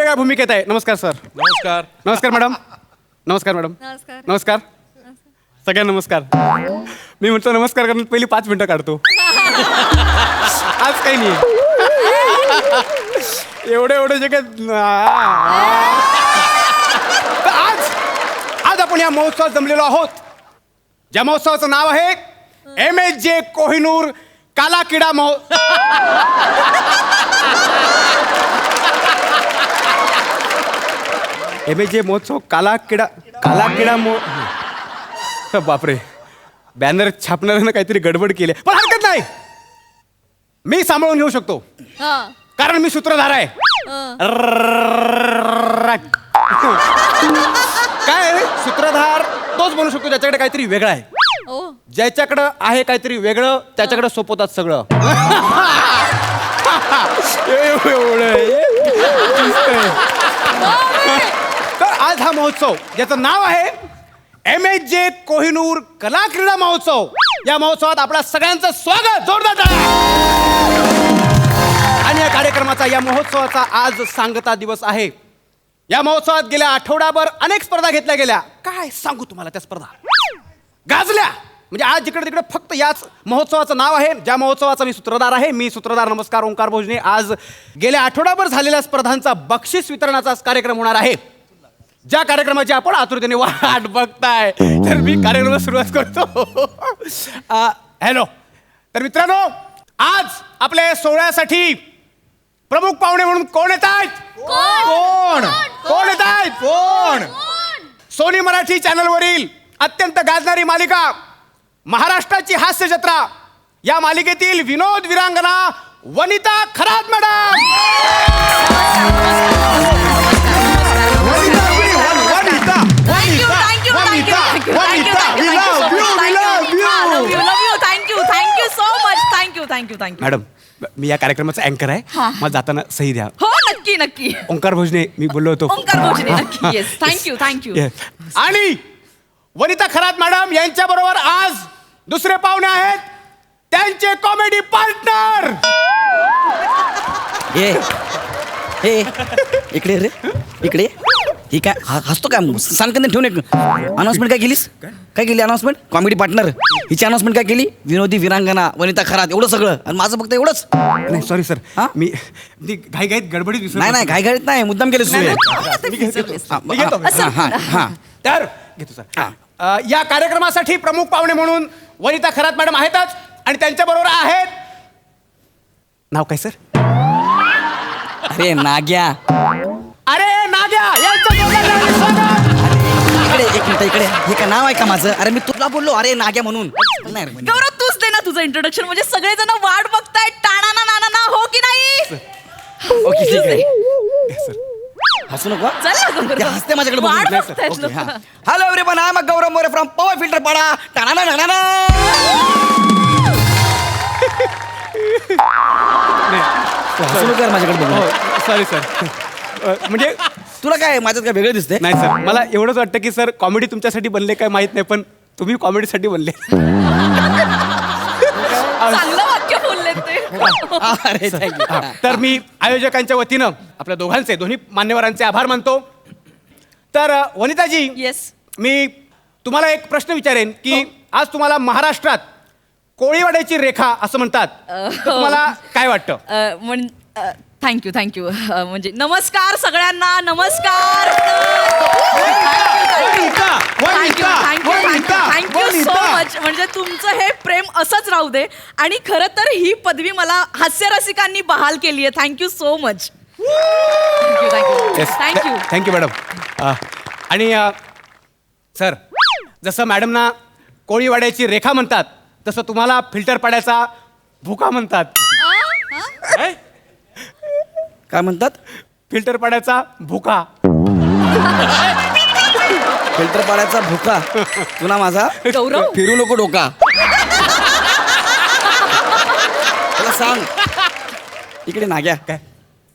वेगळ्या भूमिकेत आहे. नमस्कार सर. नमस्कार. नमस्कार मॅडम. नमस्कार मॅडम. नमस्कार. नमस्कार सगळ्यांना नमस्कार. मी म्हणतो नमस्कार करण्यात पहिली 5 मिनिटं काढतो. आज काही नाही एवढे जे काय आज आपण या महोत्सवात जमलेलो आहोत. ज्या महोत्सवाचं नाव आहे MSJ कोहिनूर काला किडा MSJ महोत्सव काला किडा बापरे, बॅनर छापणाऱ्यानं काहीतरी गडबड केली, पण हरकत नाही, मी सांभाळून घेऊ शकतो कारण मी सूत्रधार आहे. काय सूत्रधार तोच बनू शकतो ज्याच्याकडे काहीतरी वेगळं आहे. ज्याच्याकडं आहे काहीतरी वेगळं त्याच्याकडे सोपवतात सगळं. तर आज हा महोत्सव ज्याचं नाव आहे MSJ कोहिनूर कला क्रीडा महोत्सव, या महोत्सवात आपल्या सगळ्यांचं स्वागत, जोरदार टाळ्या. आणि या कार्यक्रमाचा, या महोत्सवाचा आज सांगता दिवस आहे. या महोत्सवात गेल्या आठवड्याभर अनेक स्पर्धा घेतल्या गेल्या. काय सांगू तुम्हाला, त्या स्पर्धा गाजल्या. म्हणजे आज जिकडे तिकडे फक्त याच महोत्सवाचं नाव आहे. ज्या महोत्सवाचा मी सूत्रधार आहे. मी सूत्रधार नमस्कार ओंकार भोजने. आज गेल्या आठवड्याभर झालेल्या स्पर्धांचा बक्षीस वितरणाचा कार्यक्रम होणार आहे. ज्या कार्यक्रमाची आपण आतुरतेने वाट बघताय, तर मी कार्यक्रमाला सुरुवात करतो. हॅलो. तर मित्रांनो, आज आपल्या सोहळ्यासाठी प्रमुख पाहुणे म्हणून कोण येत आहेत? कोण येत आहेत? सोनी मराठी चॅनलवरील अत्यंत गाजणारी मालिका महाराष्ट्राची हास्य जत्रा, या मालिकेतील विनोद विरांगना वनिता खरात मॅडम. मॅडम, मी या कार्यक्रमाचा अँकर आहे. मला जाताना सही द्या. हो, नक्की नक्की. ओंकार भोजने मी बोललो होतो. ओंकार भोजने, नक्की. Yes, thank you. आणि वनिता खरात मॅडम यांच्या बरोबर आज दुसरे पाहुणे आहेत, त्यांचे कॉमेडी पार्टनर. इकडे रे, इकडे. ही काय हसतो काय? सांग कधी ठेवून अनाउन्समेंट काय केलीस? काय केली अनाउन्समेंट? Comedy partner. हिची अनाउन्समेंट काय केली? विनोदी विरांगना वनिता खरात, एवढं सगळं. आणि माझं फक्त एवढंच. नाही सॉरी सर, मी घाईघाईत गडबडीत विसरलो. नाही घाईघाईत नाही, मुद्दाम केलं. तर घेतो सर. या कार्यक्रमासाठी प्रमुख पाहुणे म्हणून वनिता खरात मॅडम आहेतच, आणि त्यांच्या बरोबर आहेत, नाव काय सर? अरे नाग्या. अरे नाग्या यांचं स्वागत. इकडे एक मिनिट, इकडे. हे काय नाव आहे का माझं? अरे मी तुला बोललो अरे नाग्या म्हणून. नाही रे, गौरव, तूच दे ना तुझं इंट्रोडक्शन. म्हणजे सगळेजण वाट बघतायत. टाणा ना ना ना, हो की नाही? ओके ठीक आहे. हसू नको. चल, हसते माझ्याकडे बघून. वाट बघतायत लोकं. Hello everyone, I am Gaurav More from power filter Pada. Thane. हसू नको यार माझ्याकडे बघून. Sorry sir. म्हणजे तुला काय माझ्यात काय वेगळं दिसते? नाही सर, मला एवढंच वाटतं की सर कॉमेडी तुमच्यासाठी बनले काय माहित नाही, पण तुम्ही कॉमेडीसाठी बनले. चांगलं वाक्य बोलले ते. अरे थँक्यू. तर मी आयोजकांच्या वतीनं आपल्या दोघांचे, दोन्ही मान्यवरांचे आभार मानतो. तर वनिताजी, येस, मी तुम्हाला एक प्रश्न विचारेन की आज तुम्हाला महाराष्ट्रात कोळीवाड्याची रेखा असं म्हणतात, तर तुम्हाला काय वाटतं? थँक्यू. म्हणजे नमस्कार सगळ्यांना, नमस्कार. Thank you so much. म्हणजे तुमचं हे प्रेम असंच राहू दे. आणि खरं तर ही पदवी मला हास्यरसिकांनी बहाल केली आहे. Thank you so much. Thank you. Thank you madam. आणि सर, जसं मॅडमना कोळीवाड्याची रेखा म्हणतात, तसं तुम्हाला फिल्टर पाड्याचा भुका म्हणतात. काय म्हणतात? फिल्टर पाड्याचा भुका. फिल्टर पाड्याचा भुका. तुला माझा गौरव, फिरू नको डोका. मला सांग इकडे नाग्या. काय?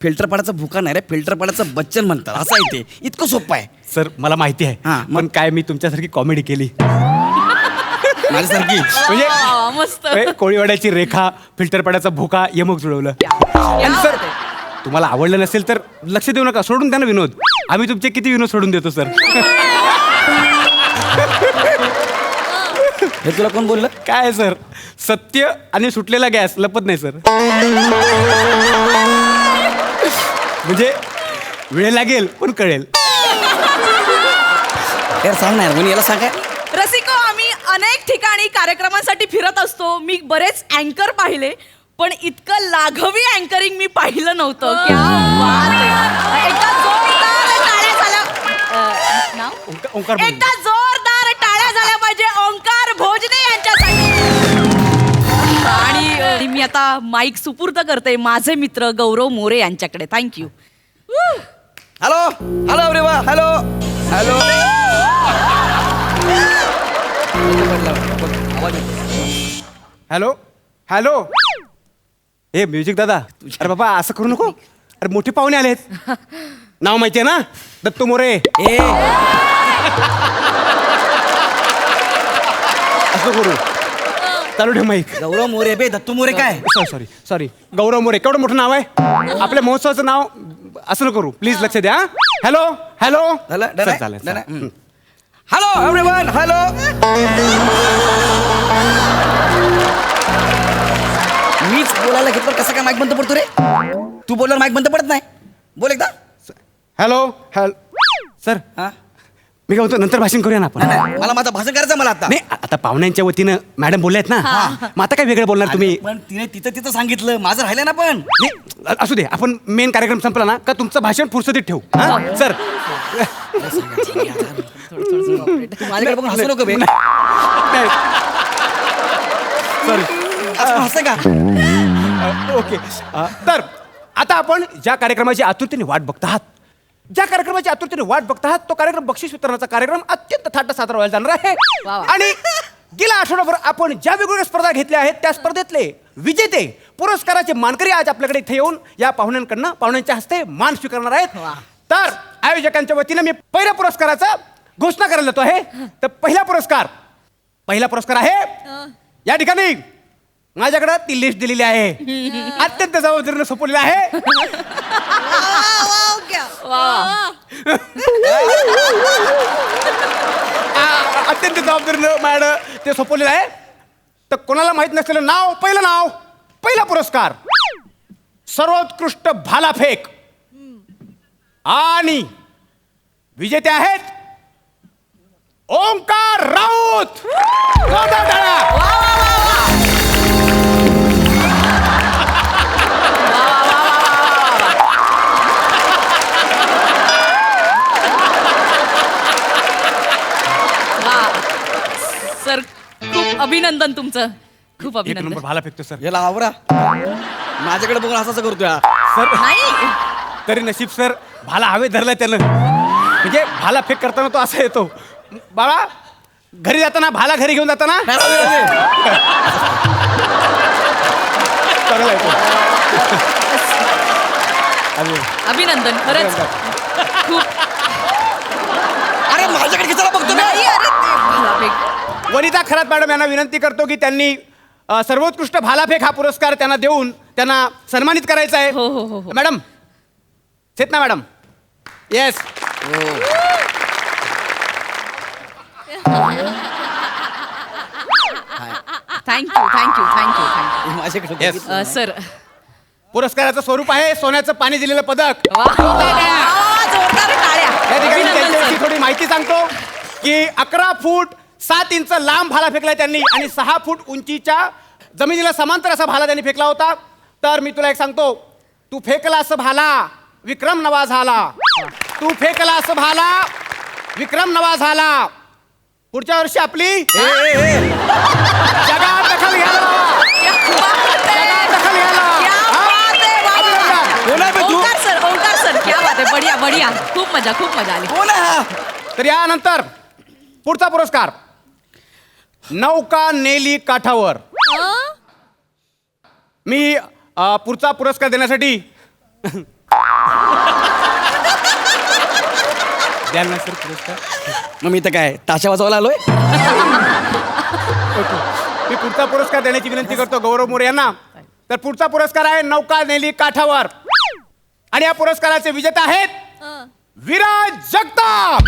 फिल्टर पाड्याचा भुका नाही रे, फिल्टर पाड्याचं बच्चन म्हणतात. असं आहे ते. इतकं सोपं आहे. सर मला माहिती आहे. हां, पण काय मी तुमच्यासारखी कॉमेडी केली माझ्यासारखी. म्हणजे मस्त. कोळीवाड्याची रेखा, फिल्टर पाड्याचा भुका, यमक जुळवलं. आणि सर तुम्हाला आवडलं नसेल तर लक्ष देऊ नका, सोडून द्या ना विनोद. आम्ही तुमचे किती विनोद सोडून देतो सर. हे तुला कोण बोललं? काय सर, सत्य आणि सुटलेला गॅस लपत नाही सर. म्हणजे वेळ लागेल पण कळेल. यार सांग ना यार, कोणी याला सांग काय. रसिको, आम्ही अनेक ठिकाणी कार्यक्रमांसाठी फिरत असतो. मी बरेच अँकर पाहिले, पण इतकं लाघवी अँकरिंग मी पाहिलं नव्हतं. क्या बात आहे. एकदा जोरदार टाळ्या झाल्या. नाव? ओंकार भोजने. एकदा जोरदार टाळ्या झाल्या पाहिजे ओंकार भोजने यांच्यासाठी. आणि मी आता माईक सुपूर्द करते माझे मित्र गौरव मोरे यांच्याकडे. Thank you. Hello hello everyone, hello hello. Hello hello. A music दादा, अरे बाबा असं करू नको. अरे मोठे पाहुणे आलेत. नाव माहितीये ना, दत्तू मोरे. ए असं करू. चालू ठेव माईक. गौरव मोरे बे, दत्तू मोरे काय? सॉरी सॉरी, गौरव मोरे. केवढं मोठं नाव आहे आपल्या महोत्सवाचं नाव. असं नको करू प्लीज, लक्ष द्या. Hello hello. झालं? डन सर, आहे? चालेल डन सर. आहे? Hello everyone, hello. मीच बोलायला घेतलं, कसं काय माईक बंद पडतो रे? तू बोलल्यावर माईक बंद पडत नाही. बोल एकदा. Hello hello. सर हा? मी काय म्हणतो, नंतर भाषण करूया ना आपण. नाही, नाही, मला माझं भाषण करायचं मला आता. नाही आता पाहुण्यांच्या वतीनं मॅडम बोलल्यात ना, मग आता काय वेगळं बोलणार तुम्ही? पण तिने तिचं सांगितलं, माझं राहिलं ना. पण नाही, असू दे, आपण मेन कार्यक्रम संपला ना का तुमचं भाषण फुरसतीत ठेवू. हा? सर तू माझ्याकडे बघून हसू नको बे. सॉरी. असं हसं का? ओके. तर आता आपण ज्या कार्यक्रमाची आतुरतेने वाट बघत आहात, तो कार्यक्रम बक्षीस वितरणाचा कार्यक्रम अत्यंत थाट साजरा व्हायला जाणार आहे. वा वा. आणि गेल्या आठवड्याभर आपण ज्या वेगवेगळ्या स्पर्धा घेतल्या आहेत त्या स्पर्धेतले विजेते, पुरस्काराचे मानकरी आज आपल्याकडे इथे येऊन या पाहुण्यांच्या हस्ते मान स्वीकारणार आहेत. वा. तर आयोजकांच्या वतीनं मी पहिल्या पुरस्काराचा घोषणा करायला जातो आहे. तर पहिला पुरस्कार आहे या ठिकाणी माझ्याकडे ती लिस्ट दिलेली आहे, अत्यंत जबाबदारीने सोपवलेली आहे. अत्यंत जबाबदारीनं माझ्याकडे ते सोपवलेलं आहे. तर कोणाला माहित नसलेलं नाव, पहिला पुरस्कार सर्वोत्कृष्ट भालाफेक, आणि विजेते आहेत ओंकार राऊत. जोरदार टाळ्या. सर खूप अभिनंदन तुमचं, खूप एक अभिनंदन. नंबर भाला फेकतो सर. याला आवरा. माझ्याकडे बघून असं करतोय. सर नाही तरी नशीब सर, भाला हवे धरलाय त्यानं. म्हणजे भाला फेक करताना तो असा येतो. बाबा घरी जाताना, भाला घरी घेऊन जाताना चांगला येतो. अभिनंदन खरंच खूप. अरे माझ्याकडे किती बघतो नाही, अरे ते भालाफेक. वनिता खरात मॅडम यांना विनंती करतो की त्यांनी सर्वोत्कृष्ट भालाफेक हा पुरस्कार त्यांना देऊन त्यांना सन्मानित करायचा आहे. हो, हो, हो, हो. मॅडम चेतना मॅडम. येस. थँक्यू. माझ्याकडे Yes. सर पुरस्काराचं स्वरूप आहे सोन्याचं पाणी दिलेलं पदक. जोरदार टाळ्या. या ठिकाणी अभिनंदन, त्यांच्याविषयी सर. थोडी माहिती सांगतो की 11 फूट 7 इंच लांब भाला फेकलाय त्यांनी, आणि 6 फूट उंचीच्या जमिनीला समांतर असा भाला त्यांनी फेकला होता. तर मी तुला एक सांगतो, तू फेकला असं भाला विक्रम नवा झाला. पुढच्या वर्षी आपली जगात दखल घ्यायला. क्या बात है. क्या बात है. वा, वा, वा. कोण आहे बे तू? ओंकार सर क्या बात आहे. बढिया खूप मजा आली. कोण आहे हा? तर यानंतर पुढचा पुरस्कार नौका नेली काठावर. मी पुढचा पुरस्कार देण्यासाठी द्याल ना सर पुरस्कार. मग मी तर काय ताशा वाजवायला आलोय. मी पुढचा पुरस्कार देण्याची विनंती करतो गौरव मोरे यांना. तर पुढचा पुरस्कार आहे नौका नेली काठावर. आणि या पुरस्काराचे विजेते आहेत विराज जगताप.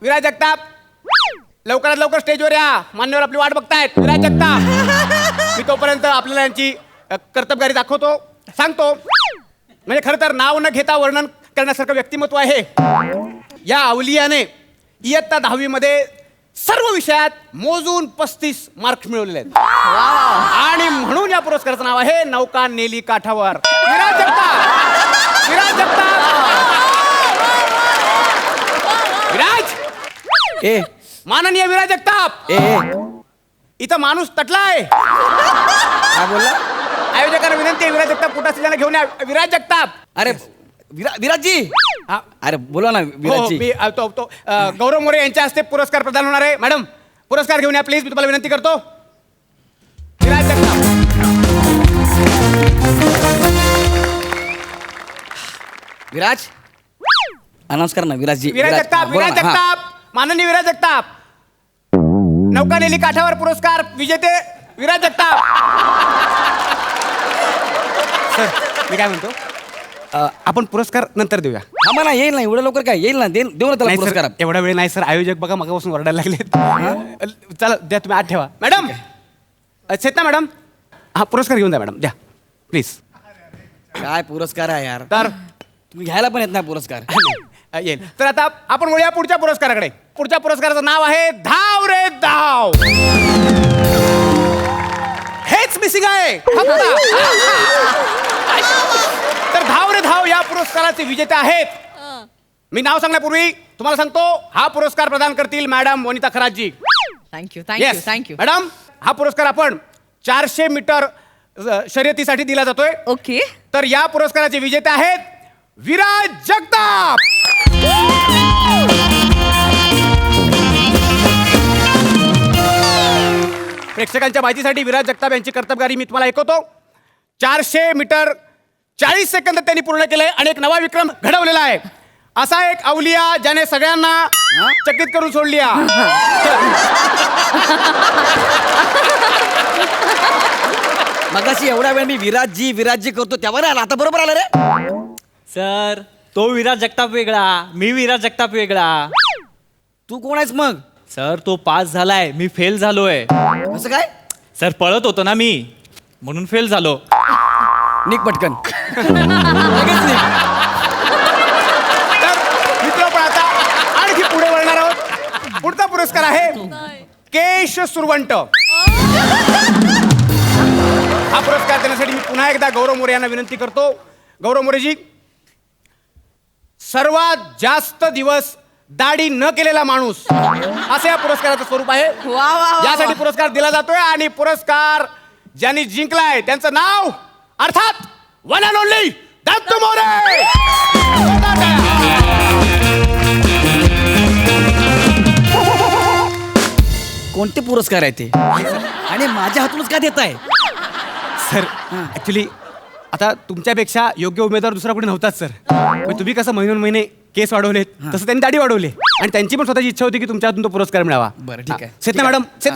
विराज जगताप लवकरात लवकर स्टेजवर या. मान्यवर आपली वाट बघतायत. विराज जगताप, मी तोपर्यंत आपल्याला यांची कर्तबगारी दाखवतो, सांगतो. म्हणजे खरं तर नाव न घेता वर्णन करण्यासारखं व्यक्तिमत्व आहे. या अवलियाने इयत्ता 10वी मध्ये सर्व विषयात मोजून 35 मार्क्स मिळवलेले आहेत. आणि म्हणून या पुरस्काराचं नाव आहे नौका नेली काठावर. विराज जगताप, विराज जगताप. विराज, ए माननीय विराज जगताप, ए इथं माणूस तटलाय. काय बोलला? आयोजकांना विनंती आहे, विराज जगताप कुठं असलेला घेऊन या. विराज जगताप. अरे विराजजी, हा. अरे बोला ना हो, विराजजी. मी गौरव मोरे यांच्या हस्ते पुरस्कार प्रदान होणार आहे. मॅडम पुरस्कार घेऊन या प्लीज, मी तुम्हाला विनंती करतो. विराज जगताप. विराज अनाउन्स कर ना विराजजी. विराज जगताप, बोला विराज ना, हा. जगताप, माननीय विराज जगताप. नौका नेली काठावर पुरस्कार विजेते विराज जगताप. सर, मी काय म्हणतो, आपण पुरस्कार नंतर देऊया. थांबा ना, येईल ना एवढं लवकर काय येईल ना, देऊ ना त्याला नाही पुरस्कार. सर, एवढा वेळ नाही सर. आयोजक बघा मगापासून ओरडायला लागलेत. चला द्या, तुम्ही आत ठेवा. मॅडम चेतना मॅडम, हा पुरस्कार घेऊन द्या मॅडम, द्या प्लीज. काय पुरस्कार आहे यार, तर तुम्ही घ्यायला पण येत नाही पुरस्कार. येईल. तर आता आपण वळूया पुढच्या पुरस्काराकडे. पुढच्या पुरस्काराचं नाव आहे धाव रे धाव. हेच मिसिंग आहे फक्त. तर धाव रे धाव या पुरस्काराचे विजेते आहेत. मी नाव सांगण्यापूर्वी तुम्हाला सांगतो, हा पुरस्कार प्रदान करतील मॅडम वनिता खरातजी. Thank you thank you Yes. Thank you. Madam, हा पुरस्कार आपण 400 मीटर शर्यतीसाठी दिला जातोय. ओके. तर या पुरस्काराचे विजेते आहेत विराज जगताप. प्रेक्षकांच्या माहितीसाठी विराज जगताप यांची कर्तबगारी मी तुम्हाला ऐकवतो. 400 मीटर 40 सेकंद त्यांनी पूर्ण केले आणि एक नवा विक्रम घडवलेला आहे. असा एक अवलिया ज्याने सगळ्यांना चकित करून सोडली. मगाशी एवढा वेळ मी विराजजी करतो त्यावर आला, आता बरोबर आला रे. सर, तो विराज जगताप वेगळा, मी विराज जगताप वेगळा. तू कोण आहेस मग? सर, तो पास झालाय, मी फेल झालोय. असं काय? सर, पळत होतो ना मी, म्हणून फेल झालो. निक पटकन. लगेच निघ. तर मित्र, पण आता आणखी पुढे वळणार आहोत. पुढचा पुरस्कार आहे केश सुरवंट. हा पुरस्कार देण्यासाठी मी पुन्हा एकदा गौरव मोरे यांना विनंती करतो. गौरव मोरेजी, सर्वात जास्त दिवस दाढी न केलेला माणूस असं या पुरस्काराचं स्वरूप आहे. वा वा वा. यासाठी पुरस्कार दिला जातोय आणि पुरस्कार ज्यांनी जिंकलाय त्यांचं नाव अर्थात one and only Dattu More. कोणते पुरस्कार आहे ते आणि माझ्या हातूनच का देत आहे? सर, ऍक्च्युली आता तुमच्यापेक्षा योग्य उमेदवार दुसरा कोणी नव्हताच सर. पण तुम्ही कसं महिने केस वाढवलेत तसं त्यांनी दाढी वाढवली आणि त्यांची पण स्वतःची इच्छा होती की तुमच्या हातून तो पुरस्कार मिळावा. बरं, ठीक आहे. सेतना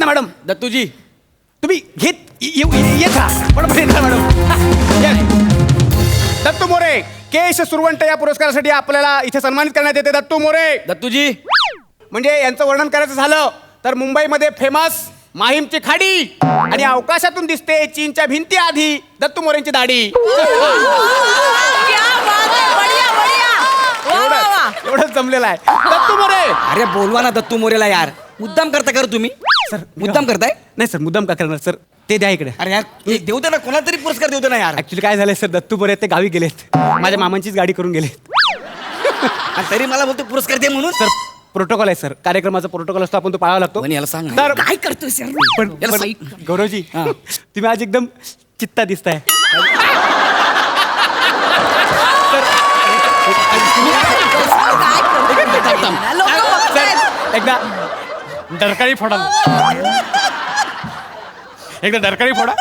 मॅडम दत्तूजी, तुम्ही येत राहा. पण मॅडम दत्तू मोरे केश सुरवंट या पुरस्कारासाठी आपल्याला इथे सन्मानित करण्यात येते. दत्तू मोरे दत्तूजी, म्हणजे यांचं वर्णन करायचं झालं तर मुंबईमध्ये फेमस माहीमची खाडी आणि अवकाशातून दिसते चीनच्या भिंती आधी दत्तू मोरेंची दाढी. क्या बात है, बढिया बढिया. वा वा वा. एवढंच जमलेलं आहे. दत्तू मोरे. अरे बोलवा ना दत्तू मोरेला यार. मुद्दाम करता का रे तुम्ही? सर, मुद्दाम करताय? नाही सर, मुद्दाम का करणार सर. ते द्या इकडे. अरे यार, हे देऊ दे ना, कोणाला तरी पुरस्कार देऊ दे ना यार. ऍक्च्युली काय झालंय सर, दत्तू मोरे ते गावी गेलेत. माझ्या मामांचीच गाडी करून गेलेत. आणि तरी मला बोलतो पुरस्कार दे म्हणून. सर, प्रोटोकॉल आहे सर, कार्यक्रमाचा प्रोटोकॉल असतो, आपण तो पाळावा लागतो. पण याला सांग ना. तर काय करतोय सर? पण याला पण गौरवजी, तुम्ही आज एकदम चित्ता दिसताय. सर, एकदा डरकाळी फोडा. एकदा डरकाळी फोडा.